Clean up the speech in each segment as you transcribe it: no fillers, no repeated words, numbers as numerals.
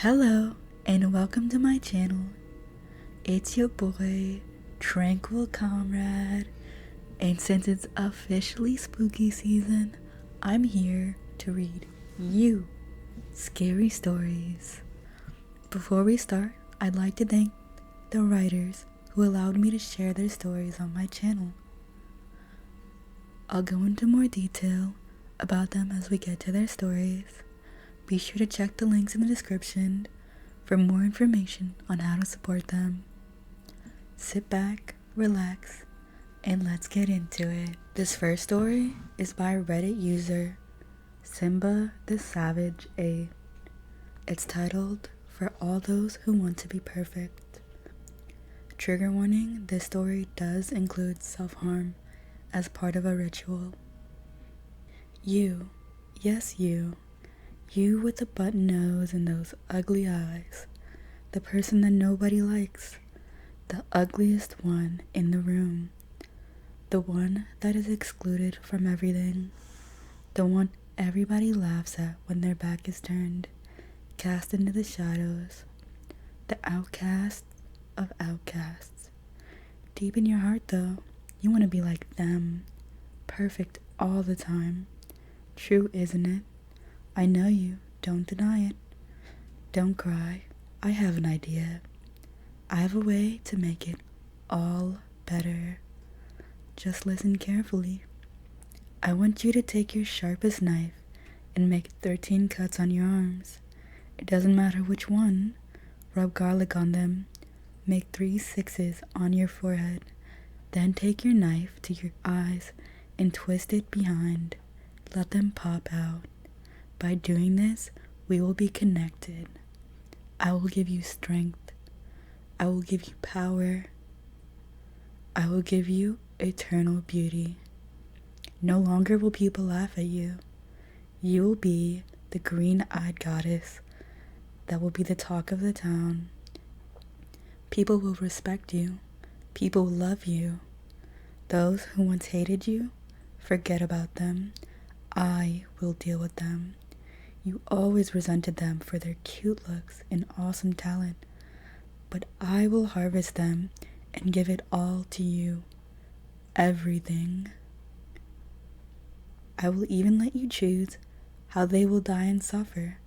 Hello and welcome to my channel. It's your boy, Tranquil Comrade, and since it's officially spooky season, I'm here to read you scary stories. Before we start, I'd like to thank the writers who allowed me to share their stories on my channel. I'll go into more detail about them as we get to their stories. Be sure to check the links in the description for more information on how to support them. Sit back, relax, and let's get into it. This first story is by Reddit user Simba the Savage 8. It's titled, "For All Those Who Want to Be Perfect." Trigger warning, this story does include self-harm as part of a ritual. You, yes you with the button nose and those ugly eyes, the person that nobody likes, the ugliest one in the room, the one that is excluded from everything, the one everybody laughs at when their back is turned, cast into the shadows, the outcast of outcasts. Deep in your heart though, you want to be like them, perfect all the time. True, isn't it? I know you, don't deny it. Don't cry, I have an idea. I have a way to make it all better. Just listen carefully. I want you to take your sharpest knife and make 13 cuts on your arms. It doesn't matter which one. Rub garlic on them. Make 3 sixes on your forehead. Then take your knife to your eyes and twist it behind. Let them pop out. By doing this, we will be connected. I will give you strength. I will give you power. I will give you eternal beauty. No longer will people laugh at you. You will be the green-eyed goddess that will be the talk of the town. People will respect you. People will love you. Those who once hated you, forget about them. I will deal with them. You always resented them for their cute looks and awesome talent, but I will harvest them and give it all to you. Everything. I will even let you choose how they will die and suffer.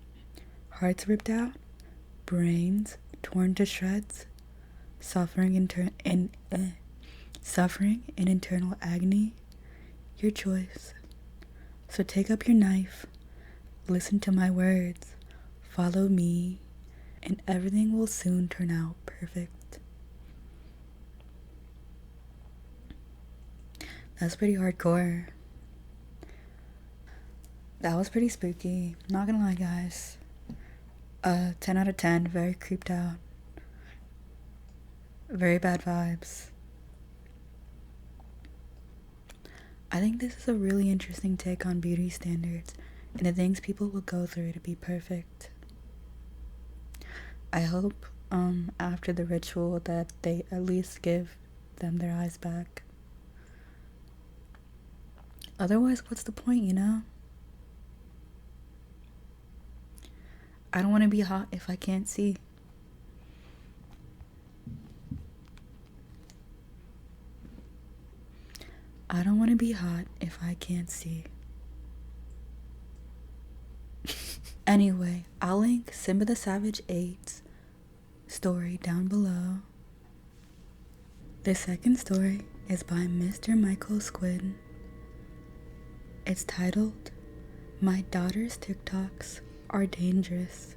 Hearts ripped out, brains torn to shreds, suffering in internal agony. Your choice. So take up your knife. Listen to my words, follow me, and everything will soon turn out perfect. That's pretty hardcore. That was pretty spooky, not gonna lie guys. 10 out of 10, very creeped out. Very bad vibes. I think this is a really interesting take on beauty standards and the things people will go through to be perfect. I hope after the ritual that they at least give them their eyes back. Otherwise, what's the point, you know? I don't want to be hot if I can't see. I don't want to be hot if I can't see. Anyway, I'll link Simba the Savage 8's story down below. The second story is by Mr. Michael Squid. It's titled, "My Daughter's TikToks Are Dangerous."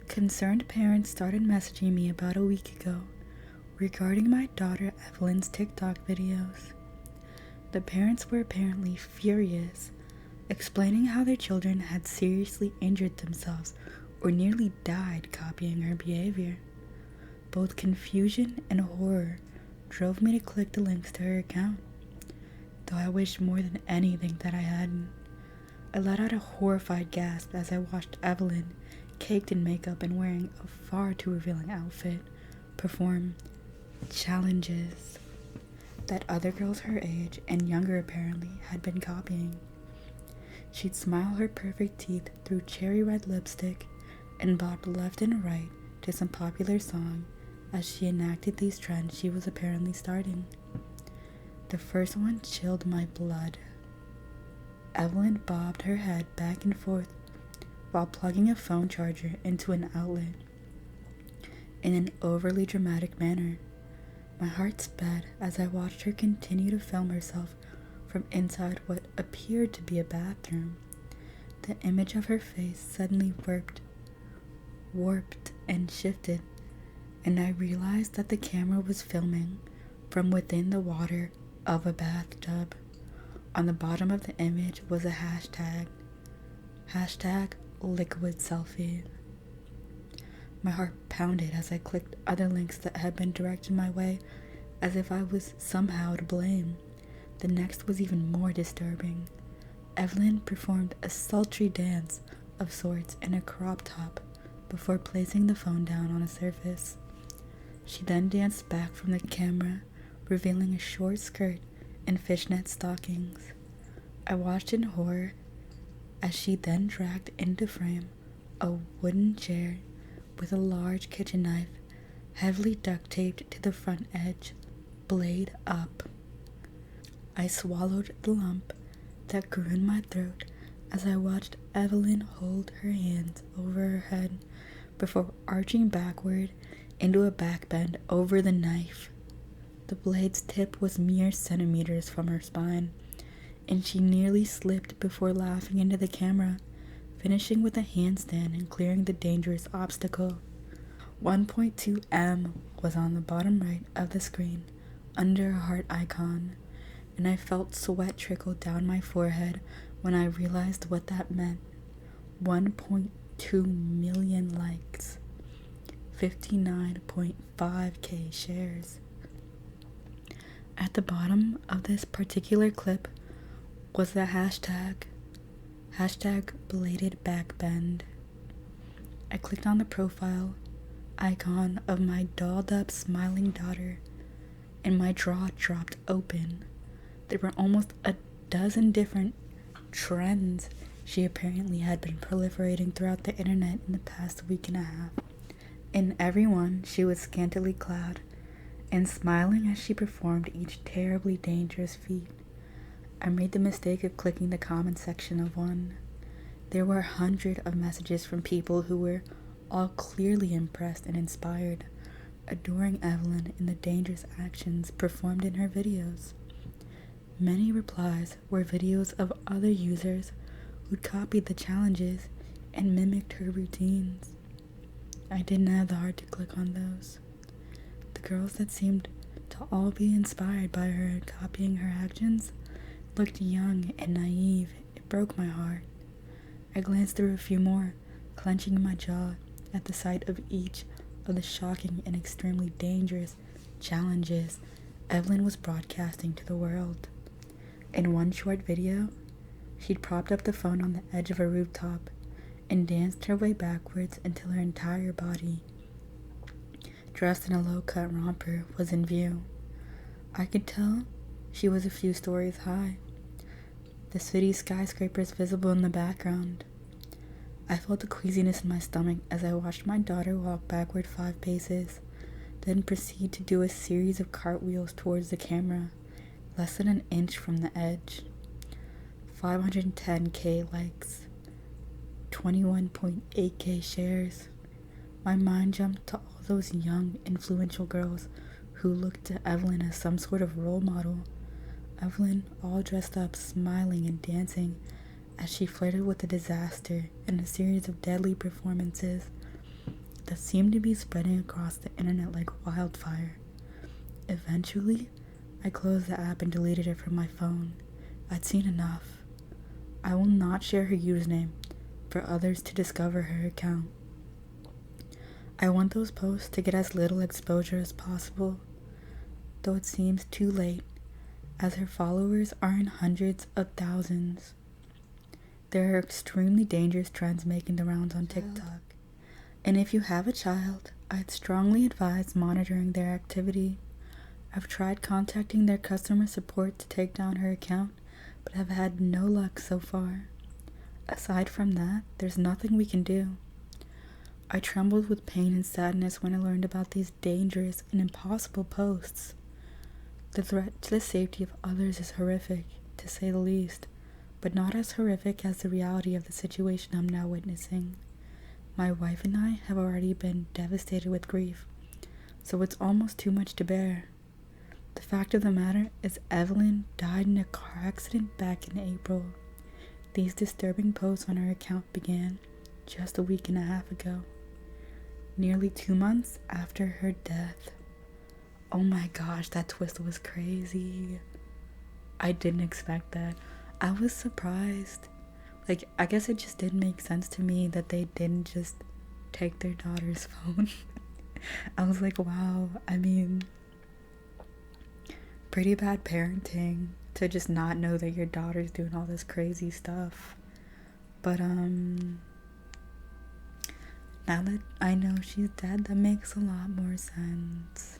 Concerned parents started messaging me about a week ago regarding my daughter Evelyn's TikTok videos. The parents were apparently furious, explaining how their children had seriously injured themselves or nearly died copying her behavior. Both confusion and horror drove me to click the links to her account, though I wished more than anything that I hadn't. I let out a horrified gasp as I watched Evelyn, caked in makeup and wearing a far too revealing outfit, perform challenges that other girls her age and younger apparently had been copying. She'd smile her perfect teeth through cherry red lipstick and bobbed left and right to some popular song as she enacted these trends she was apparently starting. The first one chilled my blood. Evelyn bobbed her head back and forth while plugging a phone charger into an outlet in an overly dramatic manner. My heart sped as I watched her continue to film herself from inside what appeared to be a bathroom. The image of her face suddenly warped and shifted, and I realized that the camera was filming from within the water of a bathtub. On the bottom of the image was a hashtag liquid selfie. My heart pounded as I clicked other links that had been directed my way as if I was somehow to blame. The next was even more disturbing. Evelyn performed a sultry dance of sorts in a crop top before placing the phone down on a surface. She then danced back from the camera, revealing a short skirt and fishnet stockings. I watched in horror as she then dragged into frame a wooden chair with a large kitchen knife heavily duct taped to the front edge, blade up. I swallowed the lump that grew in my throat as I watched Evelyn hold her hands over her head before arching backward into a backbend over the knife. The blade's tip was mere centimeters from her spine, and she nearly slipped before laughing into the camera, finishing with a handstand and clearing the dangerous obstacle. 1.2 M was on the bottom right of the screen, under a heart icon, and I felt sweat trickle down my forehead when I realized what that meant. 1.2 million likes, 59.5k shares. At the bottom of this particular clip was the hashtag bladed backbend. I clicked on the profile icon of my dolled up smiling daughter, and my jaw dropped open. There were almost a dozen different trends she apparently had been proliferating throughout the internet in the past week and a half. In every one, she was scantily clad and smiling as she performed each terribly dangerous feat. I made the mistake of clicking the comment section of one. There were hundreds of messages from people who were all clearly impressed and inspired, adoring Evelyn in the dangerous actions performed in her videos. Many replies were videos of other users who'd copied the challenges and mimicked her routines. I didn't have the heart to click on those. The girls that seemed to all be inspired by her and copying her actions looked young and naive. It broke my heart. I glanced through a few more, clenching my jaw at the sight of each of the shocking and extremely dangerous challenges Evelyn was broadcasting to the world. In one short video, she'd propped up the phone on the edge of a rooftop and danced her way backwards until her entire body, dressed in a low-cut romper, was in view. I could tell she was a few stories high, the city's skyscrapers visible in the background. I felt a queasiness in my stomach as I watched my daughter walk backward 5 paces, then proceed to do a series of cartwheels towards the camera, less than an inch from the edge. 510k likes, 21.8k shares. My mind jumped to all those young, influential girls who looked to Evelyn as some sort of role model. Evelyn, all dressed up, smiling and dancing as she flirted with the disaster in a series of deadly performances that seemed to be spreading across the internet like wildfire. Eventually, I closed the app and deleted it from my phone. I'd seen enough. I will not share her username for others to discover her account. I want those posts to get as little exposure as possible, though it seems too late, as her followers are in hundreds of thousands. There are extremely dangerous trends making the rounds on TikTok, and if you have a child, I'd strongly advise monitoring their activity. I've tried contacting their customer support to take down her account, but have had no luck so far. Aside from that, there's nothing we can do. I trembled with pain and sadness when I learned about these dangerous and impossible posts. The threat to the safety of others is horrific, to say the least, but not as horrific as the reality of the situation I'm now witnessing. My wife and I have already been devastated with grief, so it's almost too much to bear. The fact of the matter is Evelyn died in a car accident back in April. These disturbing posts on her account began just a week and a half ago, nearly 2 months after her death. Oh my gosh, that twist was crazy. I didn't expect that. I was surprised. I guess it just didn't make sense to me that they didn't just take their daughter's phone. I was like, wow, I mean, pretty bad parenting to just not know that your daughter's doing all this crazy stuff. But, now that I know she's dead, that makes a lot more sense.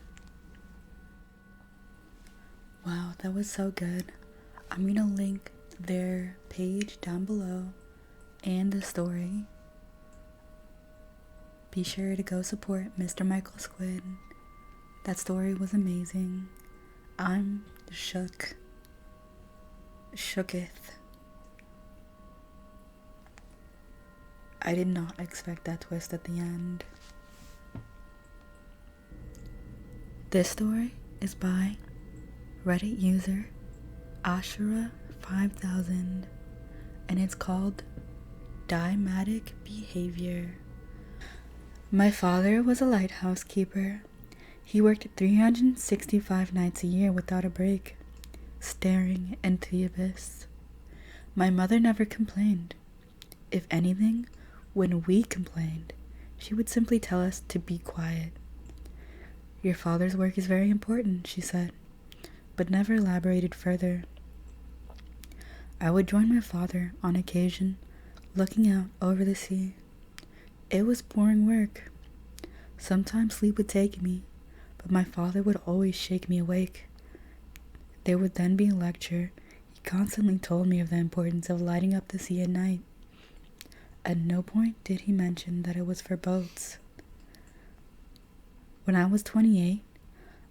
Wow, that was so good. I'm gonna link their page down below and the story. Be sure to go support Mr. Michael Squid. That story was amazing. I'm shooketh. I did not expect that twist at the end. This story is by Reddit user Ashura5000, and it's called Dimatic Behavior. My father was a lighthouse keeper. He worked 365 nights a year without a break, staring into the abyss. My mother never complained. If anything, when we complained, she would simply tell us to be quiet. Your father's work is very important, she said, but never elaborated further. I would join my father on occasion, looking out over the sea. It was boring work. Sometimes sleep would take me, but my father would always shake me awake. There would then be a lecture. He constantly told me of the importance of lighting up the sea at night. At no point did he mention that it was for boats. When I was 28,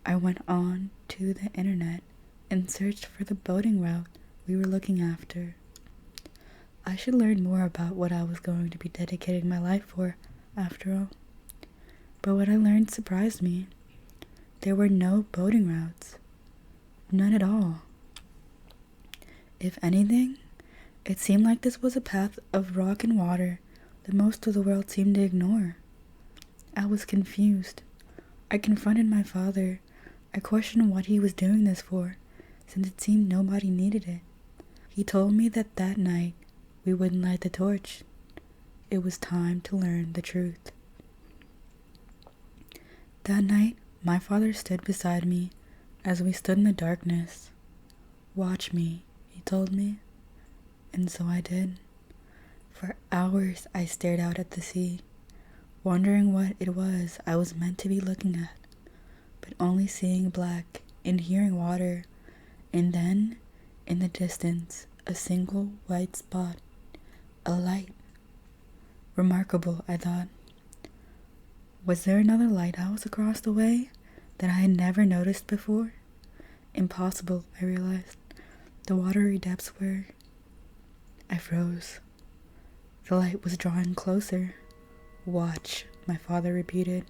I went on to the internet and searched for the boating route we were looking after. I should learn more about what I was going to be dedicating my life for, after all. But what I learned surprised me. There were no boating routes. None at all. If anything, it seemed like this was a path of rock and water that most of the world seemed to ignore. I was confused. I confronted my father. I questioned what he was doing this for, since it seemed nobody needed it. He told me that that night we wouldn't light the torch. It was time to learn the truth. That night, my father stood beside me as we stood in the darkness. Watch me, he told me, and so I did. For hours I stared out at the sea, wondering what it was I was meant to be looking at, but only seeing black and hearing water, and then, in the distance, a single white spot, a light. Remarkable, I thought. Was there another lighthouse across the way that I had never noticed before? Impossible, I realized. The watery depths were... I froze. The light was drawing closer. Watch, my father repeated.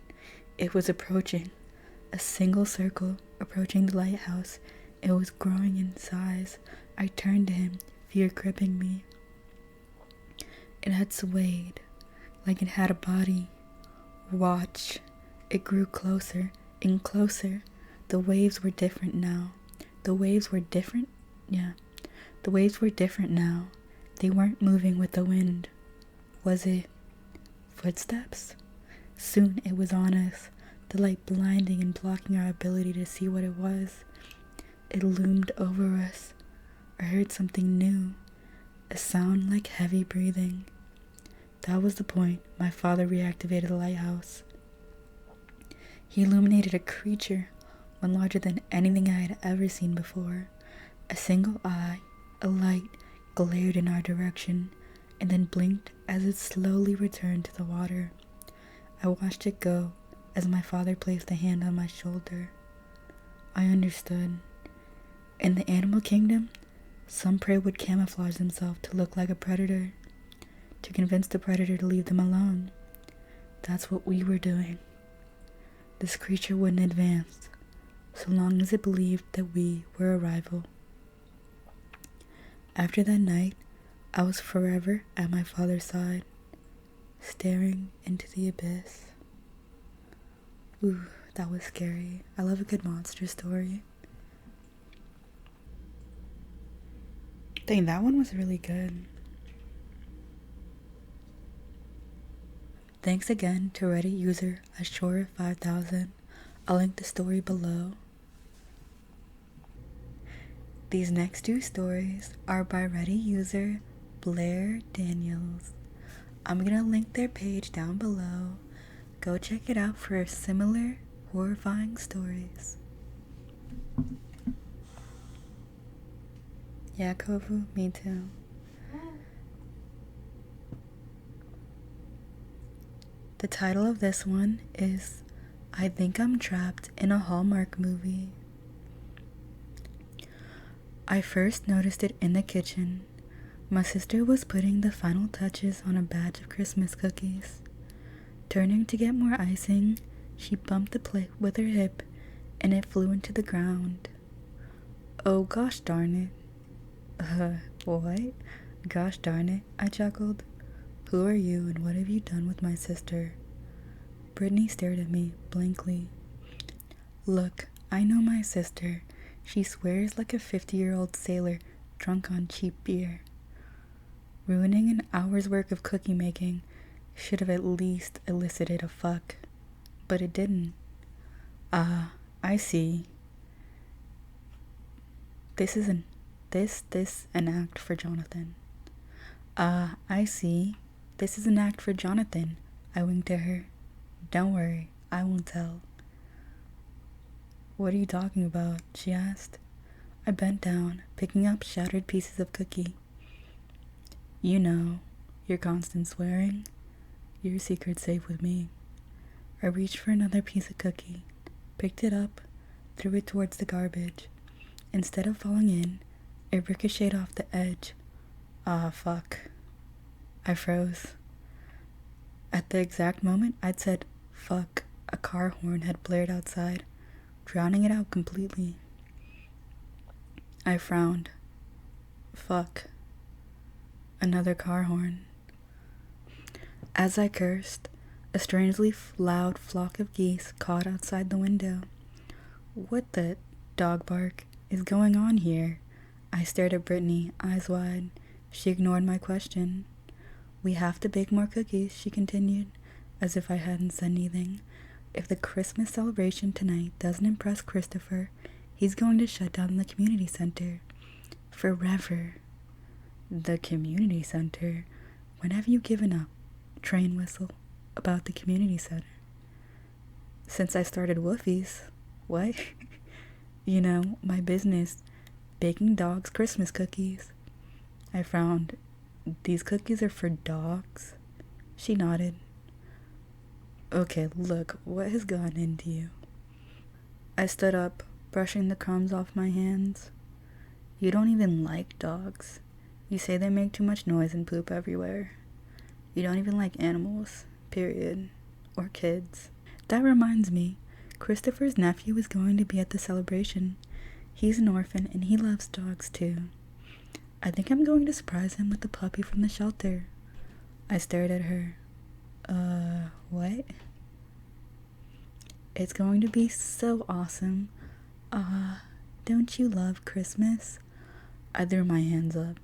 It was approaching. A single circle approaching the lighthouse. It was growing in size. I turned to him, fear gripping me. It had swayed, like it had a body. Watch. It grew closer and closer. The waves were different now. The waves were different? Yeah. The waves were different now. They weren't moving with the wind. Was it footsteps? Soon it was on us, the light blinding and blocking our ability to see what it was. It loomed over us. I heard something new, a sound like heavy breathing. That was the point my father reactivated the lighthouse. He illuminated a creature, one larger than anything I had ever seen before. A single eye, a light, glared in our direction. and then blinked as it slowly returned to the water. I watched it go as my father placed a hand on my shoulder. I understood. In the animal kingdom, some prey would camouflage themselves to look like a predator, to convince the predator to leave them alone. That's what we were doing. This creature wouldn't advance, so long as it believed that we were a rival. After that night, I was forever at my father's side, staring into the abyss. Ooh, that was scary. I love a good monster story. Dang, that one was really good. Thanks again to Reddit user Ashura5000. I'll link the story below. These next two stories are by Reddit user Blair Daniels. I'm gonna link their page down below. Go check it out for similar horrifying stories. Yeah, Kovu, me too. The title of this one is I Think I'm Trapped in a Hallmark Movie. I first noticed it in the kitchen. My sister was putting the final touches on a batch of Christmas cookies. Turning to get more icing, she bumped the plate with her hip and it flew into the ground. Oh gosh darn it. What? Gosh darn it, I chuckled. Who are you and what have you done with my sister? Brittany stared at me blankly. Look, I know my sister. She swears like a 50-year-old sailor drunk on cheap beer. Ruining an hour's work of cookie making should have at least elicited a fuck. But it didn't. I see. This an act for Jonathan. I see. This is an act for Jonathan. I winked at her. Don't worry, I won't tell. What are you talking about? She asked. I bent down, picking up shattered pieces of cookie. You know, your constant swearing. Your secret's safe with me. I reached for another piece of cookie, picked it up, threw it towards the garbage. Instead of falling in, it ricocheted off the edge. Ah, fuck. I froze. At the exact moment I'd said fuck, a car horn had blared outside, drowning it out completely. I frowned. Fuck. Another car horn. As I cursed, a strangely loud flock of geese cawed outside the window. What the dog bark is going on here? I stared at Brittany, eyes wide. She ignored my question. We have to bake more cookies, she continued, as if I hadn't said anything. If the Christmas celebration tonight doesn't impress Christopher, he's going to shut down the community center. Forever. The community center? When have you given up? Train whistle. About the community center. Since I started Woofies. What? You know, my business. Baking dogs Christmas cookies. I frowned. These cookies are for dogs? She nodded. Okay, look, what has gotten into you? I stood up, brushing the crumbs off my hands. You don't even like dogs. You say they make too much noise and poop everywhere. You don't even like animals, period. Or kids. That reminds me, Christopher's nephew is going to be at the celebration. He's an orphan and he loves dogs too. I think I'm going to surprise him with the puppy from the shelter. I stared at her. What? It's going to be so awesome. Don't you love Christmas? I threw my hands up.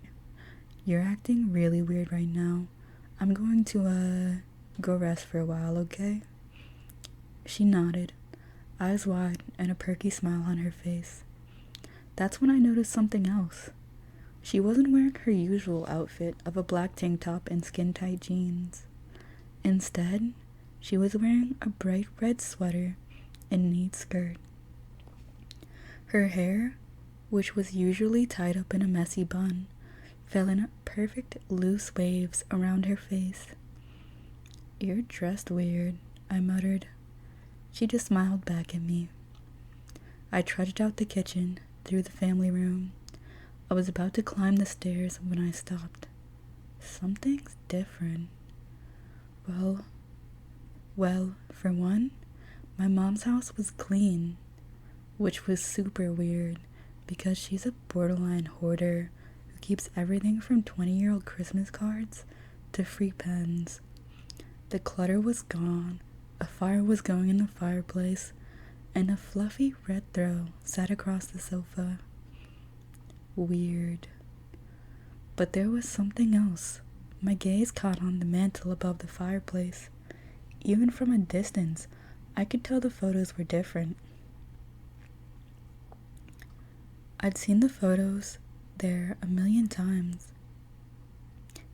You're acting really weird right now. I'm going to, go rest for a while, okay? She nodded, eyes wide and a perky smile on her face. That's when I noticed something else. She wasn't wearing her usual outfit of a black tank top and skin-tight jeans. Instead, she was wearing a bright red sweater and neat skirt. Her hair, which was usually tied up in a messy bun, fell in perfect loose waves around her face. "You're dressed weird," I muttered. She just smiled back at me. I trudged out the kitchen, through the family room. I was about to climb the stairs when I stopped. Something's different. Well, for one, my mom's house was clean, which was super weird because she's a borderline hoarder who keeps everything from 20-year-old Christmas cards to free pens. The clutter was gone, a fire was going in the fireplace, and a fluffy red throw sat across the sofa. Weird. But there was something else. My gaze caught on the mantle above the fireplace. Even from a distance, I could tell the photos were different. I'd seen the photos there a million times.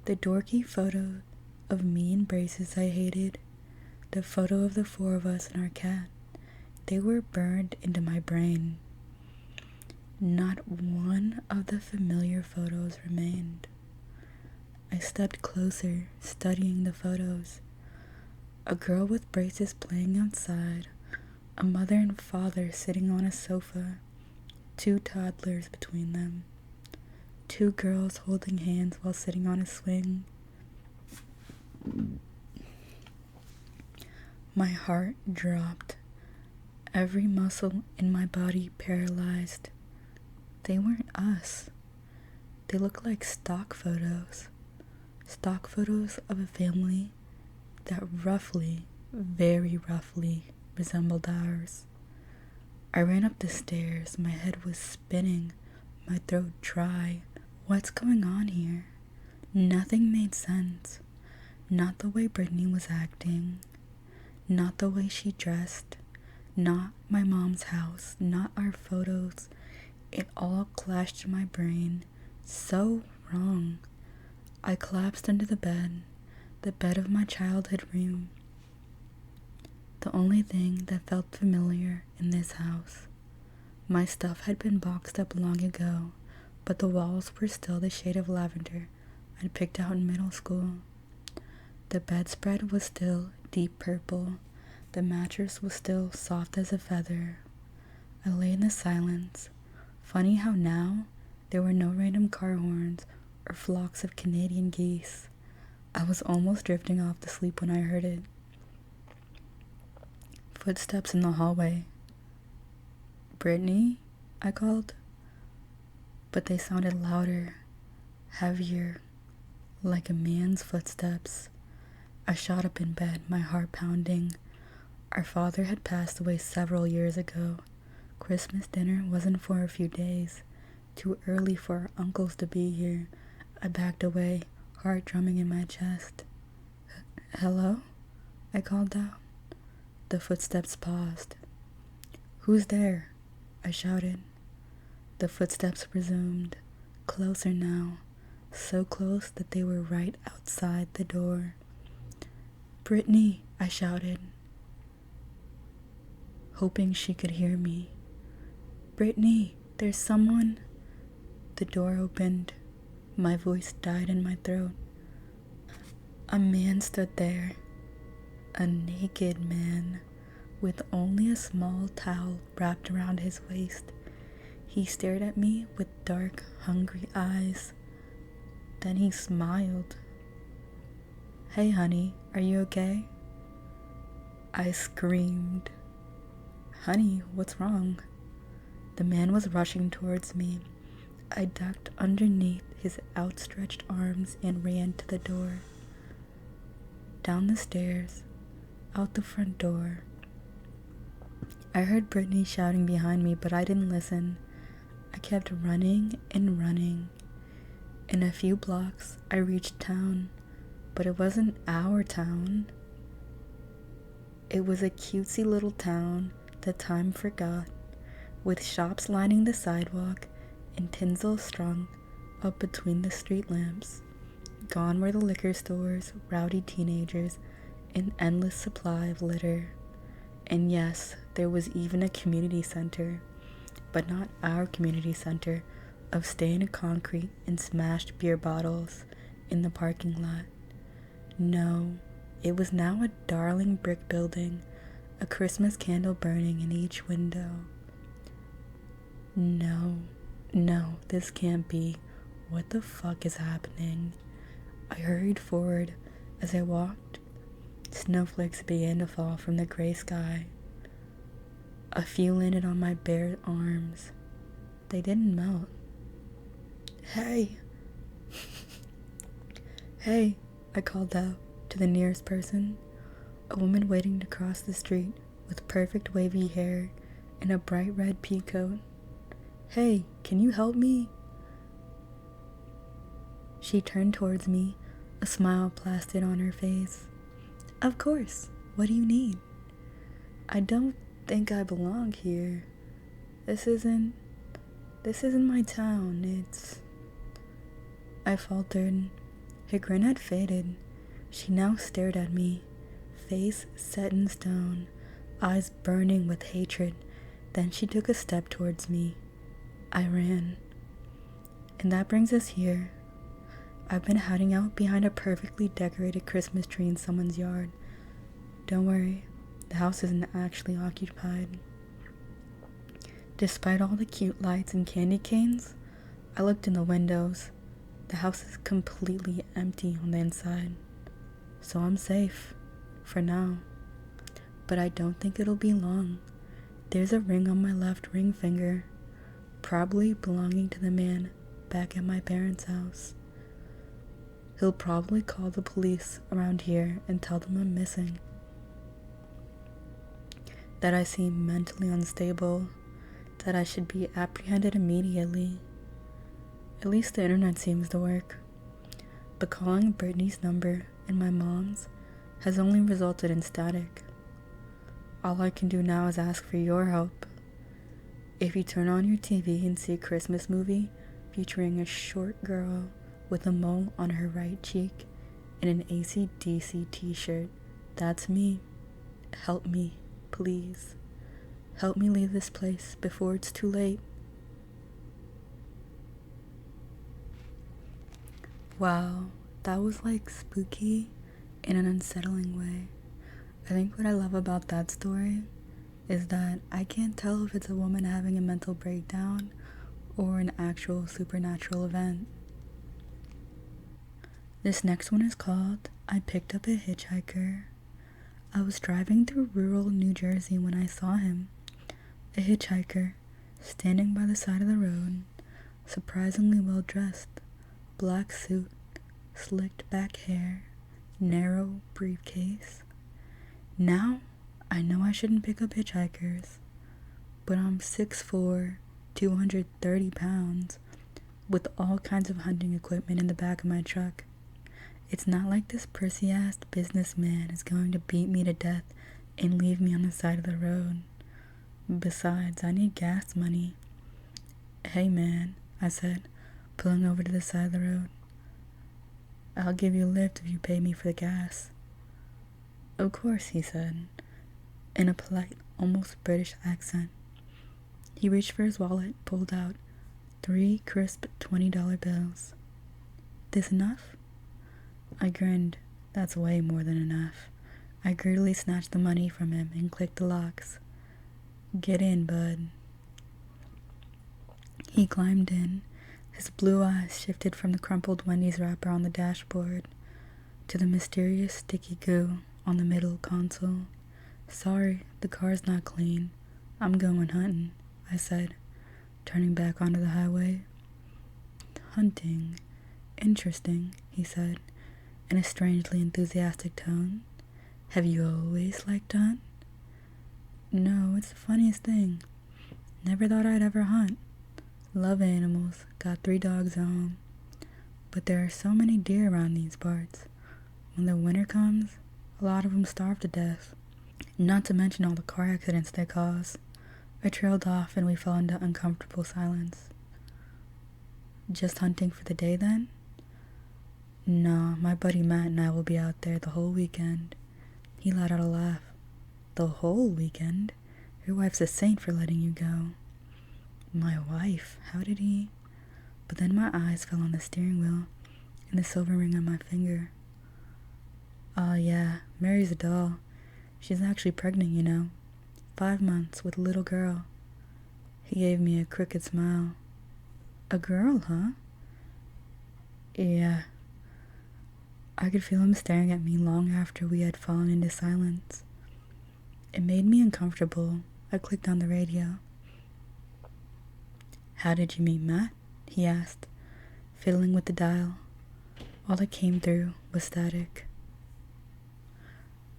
The dorky photo of me in braces I hated, the photo of the four of us and our cat, they were burned into my brain. Not one of the familiar photos remained. I stepped closer, studying the photos. A girl with braces playing outside, a mother and father sitting on a sofa, 2 toddlers between them, 2 girls holding hands while sitting on a swing. My heart dropped, every muscle in my body paralyzed. They weren't us. They looked like stock photos of a family that roughly, very roughly, resembled ours. I ran up the stairs, my head was spinning, my throat dry. What's going on here? Nothing made sense. Not the way Brittany was acting, not the way she dressed, not my mom's house, not our photos. It all clashed in my brain. So wrong. I collapsed into the bed of my childhood room. The only thing that felt familiar in this house. My stuff had been boxed up long ago, but the walls were still the shade of lavender I'd picked out in middle school. The bedspread was still deep purple. The mattress was still soft as a feather. I lay in the silence. Funny how now there were no random car horns or flocks of Canadian geese. I was almost drifting off to sleep when I heard it. Footsteps in the hallway. "Brittany?" I called. But they sounded louder, heavier, like a man's footsteps. I shot up in bed, my heart pounding. Our father had passed away several years ago. Christmas dinner wasn't for a few days. Too early for our uncles to be here. I backed away, heart drumming in my chest. "Hello?" I called out. The footsteps paused. "Who's there?" I shouted. The footsteps resumed, closer now, so close that they were right outside the door. "Brittany," I shouted, hoping she could hear me. "Brittany, there's someone." The door opened. My voice died in my throat. A man stood there. A naked man, with only a small towel wrapped around his waist. He stared at me with dark, hungry eyes. Then he smiled. "Hey, honey, are you okay?" I screamed. "Honey, what's wrong?" The man was rushing towards me. I ducked underneath his outstretched arms and ran to the door. Down the stairs, out the front door. I heard Brittany shouting behind me, but I didn't listen. I kept running and running. In a few blocks, I reached town, but it wasn't our town. It was a cutesy little town that time forgot, with shops lining the sidewalk and tinsel strung up between the street lamps. Gone were the liquor stores, rowdy teenagers, an endless supply of litter. And yes, there was even a community center, but not our community center, of stained concrete and smashed beer bottles in the parking lot. No, it was now a darling brick building, a Christmas candle burning in each window. No, this can't be. What the fuck is happening? I hurried forward. As I walked, snowflakes began to fall from the gray sky. A few landed on my bare arms. They didn't melt. Hey! Hey! I called out to the nearest person, a woman waiting to cross the street with perfect wavy hair and a bright red pea coat. Hey, can you help me? She turned towards me, a smile plastered on her face. Of course, what do you need? I don't think I belong here. This isn't my town, I faltered. Her grin had faded. She now stared at me, face set in stone, eyes burning with hatred. Then she took a step towards me. I ran. And that brings us here. I've been hiding out behind a perfectly decorated Christmas tree in someone's yard. Don't worry, the house isn't actually occupied. Despite all the cute lights and candy canes, I looked in the windows. The house is completely empty on the inside. So I'm safe. For now. But I don't think it'll be long. There's a ring on my left ring finger, probably belonging to the man back at my parents' house. He'll probably call the police around here and tell them I'm missing. That I seem mentally unstable, that I should be apprehended immediately. At least the internet seems to work. But calling Brittany's number and my mom's has only resulted in static. All I can do now is ask for your help. If you turn on your TV and see a Christmas movie featuring a short girl with a mole on her right cheek and an AC/DC t-shirt, that's me. Help me, please. Help me leave this place before it's too late. Wow, that was like spooky in an unsettling way. I think what I love about that story is that I can't tell if it's a woman having a mental breakdown or an actual supernatural event. This next one is called I Picked Up a Hitchhiker. I was driving through rural New Jersey when I saw him, a hitchhiker, standing by the side of the road, surprisingly well dressed, black suit, slicked back hair, narrow briefcase. Now, I know I shouldn't pick up hitchhikers, but I'm 6'4", 230 pounds, with all kinds of hunting equipment in the back of my truck. It's not like this prissy-ass businessman is going to beat me to death and leave me on the side of the road. Besides, I need gas money. Hey man, I said, pulling over to the side of the road. I'll give you a lift if you pay me for the gas. Of course, he said, in a polite, almost British accent. He reached for his wallet, pulled out 3 crisp $20 bills. This enough? I grinned. That's way more than enough. I greedily snatched the money from him and clicked the locks. Get in, bud. He climbed in. His blue eyes shifted from the crumpled Wendy's wrapper on the dashboard to the mysterious sticky goo on the middle console. Sorry, the car's not clean. I'm going hunting, I said, turning back onto the highway. Hunting. Interesting, he said, in a strangely enthusiastic tone. Have you always liked to hunt? No, it's the funniest thing. Never thought I'd ever hunt. Love animals, got 3 dogs at home. But there are so many deer around these parts. When the winter comes, a lot of them starve to death. Not to mention all the car accidents they cause. I trailed off and we fell into uncomfortable silence. Just hunting for the day then? No, my buddy Matt and I will be out there the whole weekend. He let out a laugh. The whole weekend? Your wife's a saint for letting you go. My wife? How did he? but then my eyes fell on the steering wheel and the silver ring on my finger. Yeah, Mary's a doll. She's actually pregnant, 5 months with a little girl. He gave me a crooked smile. A girl, huh? Yeah. I could feel him staring at me long after we had fallen into silence. It made me uncomfortable. I clicked on the radio. How did you meet Matt? He asked, fiddling with the dial. All that came through was static.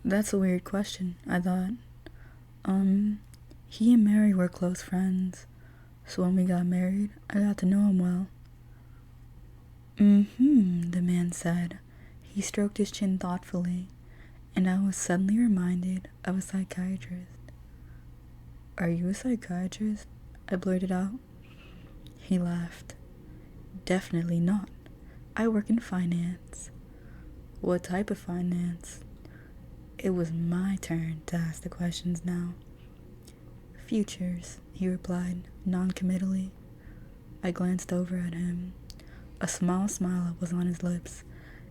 That's a weird question, I thought. He and Mary were close friends, so when we got married, I got to know him well. The man said. He stroked his chin thoughtfully, and I was suddenly reminded of a psychiatrist. Are you a psychiatrist? I blurted out. He laughed. Definitely not. I work in finance. What type of finance? It was my turn to ask the questions now. Futures, he replied, non-committally. I glanced over at him. A small smile was on his lips,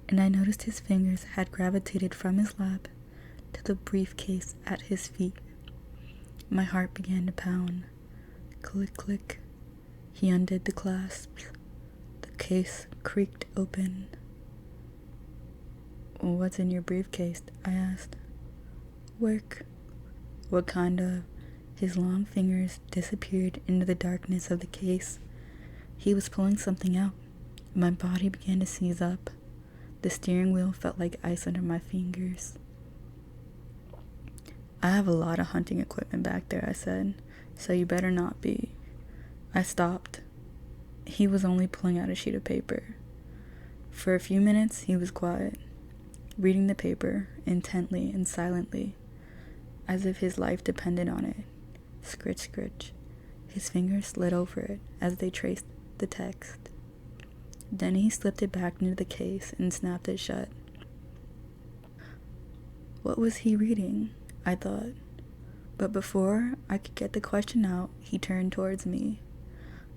and I noticed his fingers had gravitated from his lap to the briefcase at his feet. My heart began to pound. Click, click. He undid the clasps. The case creaked open. What's in your briefcase? I asked. Work. What kind of? His long fingers disappeared into the darkness of the case. He was pulling something out. My body began to seize up. The steering wheel felt like ice under my fingers. I have a lot of hunting equipment back there, I said, so you better not be. I stopped. He was only pulling out a sheet of paper. For a few minutes, he was quiet, reading the paper intently and silently, as if his life depended on it. Scritch, scritch. His fingers slid over it as they traced the text. Then he slipped it back into the case and snapped it shut. What was he reading? I thought. But before I could get the question out, he turned towards me.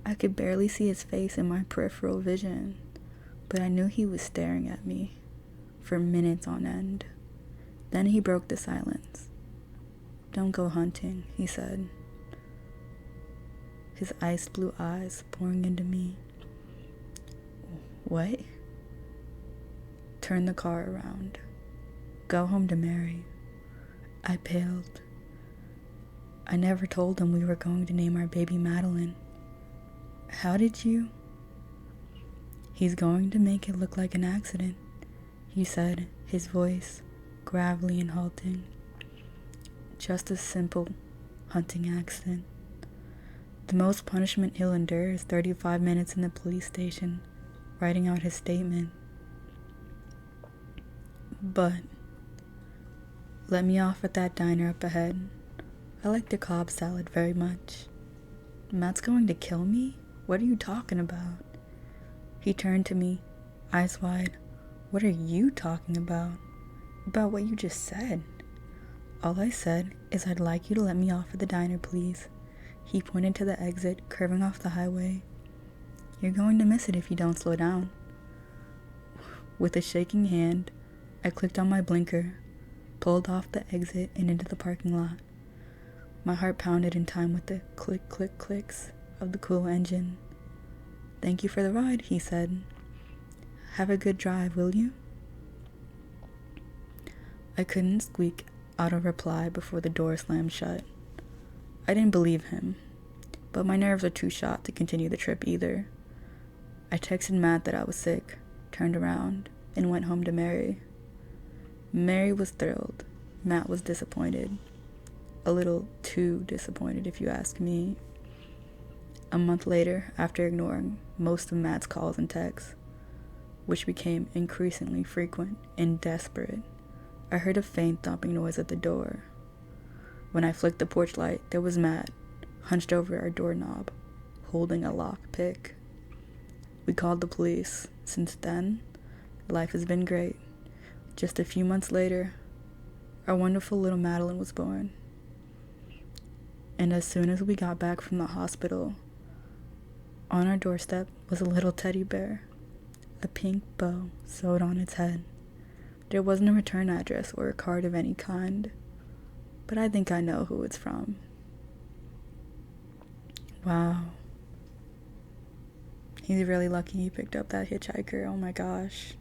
I could barely see his face in my peripheral vision, but I knew he was staring at me for minutes on end. Then he broke the silence. Don't go hunting, he said, his ice blue eyes pouring into me. What? Turn the car around. Go home to Mary. I paled. I never told him we were going to name our baby Madeline. How did you? He's going to make it look like an accident, he said, his voice gravelly and halting. Just a simple hunting accident. The most punishment he'll endure is 35 minutes in the police station, writing out his statement. But let me off at that diner up ahead. I like the Cobb salad very much. Matt's going to kill me? What are you talking about? He turned to me, eyes wide. What are you talking about? About what you just said. All I said is I'd like you to let me off at the diner, please. He pointed to the exit, curving off the highway. You're going to miss it if you don't slow down. With a shaking hand, I clicked on my blinker, pulled off the exit and into the parking lot. My heart pounded in time with the click, click, clicks of the cool engine. Thank you for the ride, he said. Have a good drive, will you? I couldn't squeak out a reply before the door slammed shut. I didn't believe him, but my nerves were too shot to continue the trip either. I texted Matt that I was sick, turned around, and went home to Mary. Mary was thrilled. Matt was disappointed. A little too disappointed, if you ask me. A month later, after ignoring most of Matt's calls and texts, which became increasingly frequent and desperate, I heard a faint thumping noise at the door. When I flicked the porch light, there was Matt, hunched over our doorknob, holding a lock pick. We called the police. Since then, life has been great. Just a few months later, our wonderful little Madeline was born. And as soon as we got back from the hospital, On our doorstep was a little teddy bear, a pink bow sewed on its head. There wasn't a return address or a card of any kind, but I think I know who it's from. Wow. He's really lucky he picked up that hitchhiker, oh my gosh.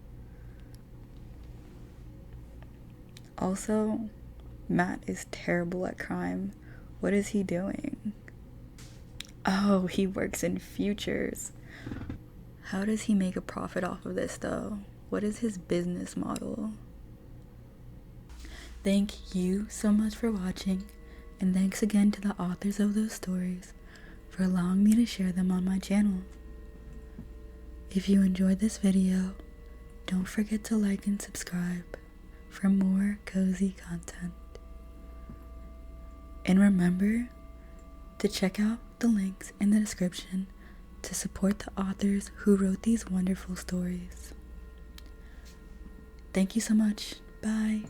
Also, Matt is terrible at crime. What is he doing? Oh, he works in futures. How does he make a profit off of this though? What is his business model? Thank you so much for watching, and thanks again to the authors of those stories for allowing me to share them on my channel. If you enjoyed this video, don't forget to like and subscribe for more cozy content. And remember to check out the links in the description to support the authors who wrote these wonderful stories. Thank you so much. Bye.